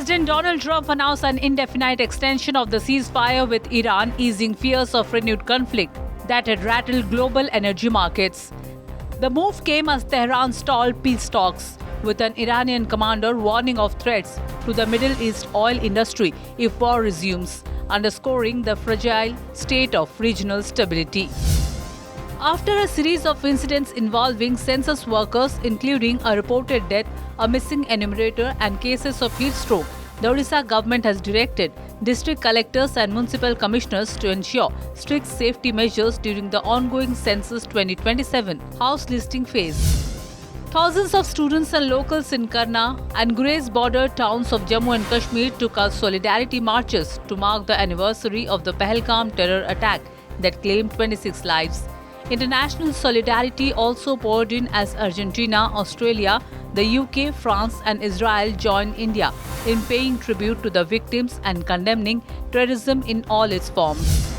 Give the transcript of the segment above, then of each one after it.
President Donald Trump announced an indefinite extension of the ceasefire with Iran, easing fears of renewed conflict that had rattled global energy markets. The move came as Tehran stalled peace talks, with an Iranian commander warning of threats to the Middle East oil industry if war resumes, underscoring the fragile state of regional stability. After a series of incidents involving census workers, including a reported death, a missing enumerator, and cases of heat stroke, the Odisha government has directed district collectors and municipal commissioners to ensure strict safety measures during the ongoing Census 2027 house listing phase. Thousands of students and locals in Karna and Gurez border towns of Jammu and Kashmir took out solidarity marches to mark the anniversary of the Pahalgam terror attack that claimed 26 lives. International solidarity also poured in as Argentina, Australia, the UK, France and Israel joined India in paying tribute to the victims and condemning terrorism in all its forms.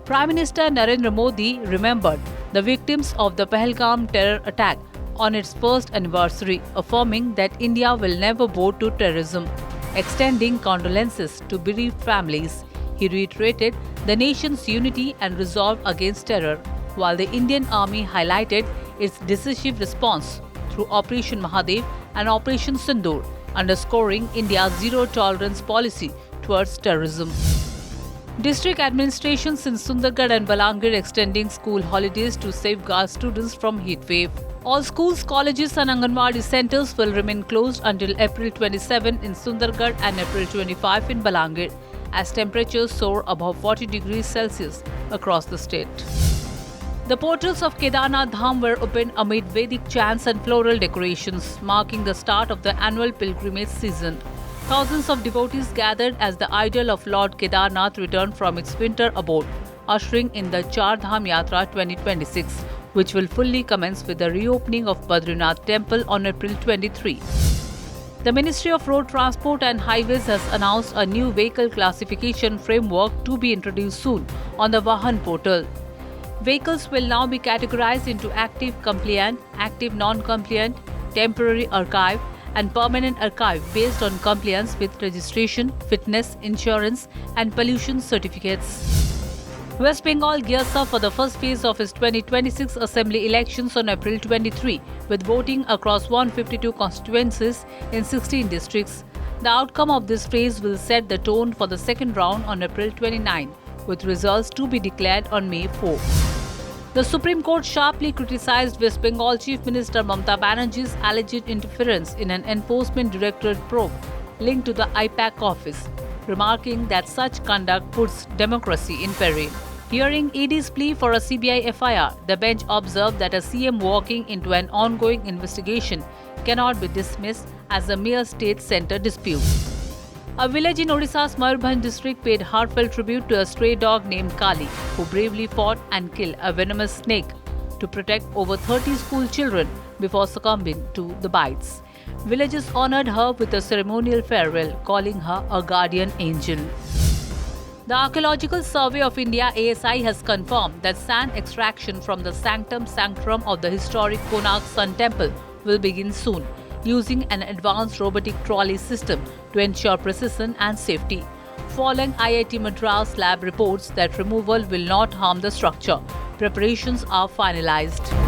Prime Minister Narendra Modi remembered the victims of the Pahalgam terror attack on its first anniversary, affirming that India will never bow to terrorism. Extending condolences to bereaved families, he reiterated the nation's unity and resolve against terror, while the Indian Army highlighted its decisive response through Operation Mahadev and Operation Sindoor, underscoring India's zero-tolerance policy towards terrorism. District administrations in Sundargarh and Balangir extending school holidays to safeguard students from heatwave. All schools, colleges and Anganwadi centers will remain closed until April 27 in Sundargarh and April 25 in Balangir, as temperatures soar above 40 degrees Celsius across the state. The portals of Kedarnath Dham were opened amid Vedic chants and floral decorations, marking the start of the annual pilgrimage season. Thousands of devotees gathered as the idol of Lord Kedarnath returned from its winter abode, ushering in the Char Dham Yatra 2026, which will fully commence with the reopening of Badrinath Temple on April 23. The Ministry of Road Transport and Highways has announced a new vehicle classification framework to be introduced soon on the Vahan portal. Vehicles will now be categorized into active compliant, active non-compliant, temporary archive, and permanent archive based on compliance with registration, fitness, insurance, and pollution certificates. West Bengal gears up for the first phase of its 2026 Assembly elections on April 23, with voting across 152 constituencies in 16 districts. The outcome of this phase will set the tone for the second round on April 29, with results to be declared on May 4. The Supreme Court sharply criticized West Bengal Chief Minister Mamata Banerjee's alleged interference in an enforcement directorate probe linked to the IPAC office, remarking that such conduct puts democracy in peril. Hearing ED's plea for a CBI FIR, the bench observed that a CM walking into an ongoing investigation cannot be dismissed as a mere state-centered dispute. A village in Odisha's Mayurbhanj district paid heartfelt tribute to a stray dog named Kali, who bravely fought and killed a venomous snake to protect over 30 school children before succumbing to the bites. Villagers honored her with a ceremonial farewell, calling her a guardian angel. The Archaeological Survey of India ASI has confirmed that sand extraction from the sanctum sanctorum of the historic Konark Sun Temple will begin soon, using an advanced robotic trolley system to ensure precision and safety. Following IIT Madras lab reports that removal will not harm the structure, preparations are finalized.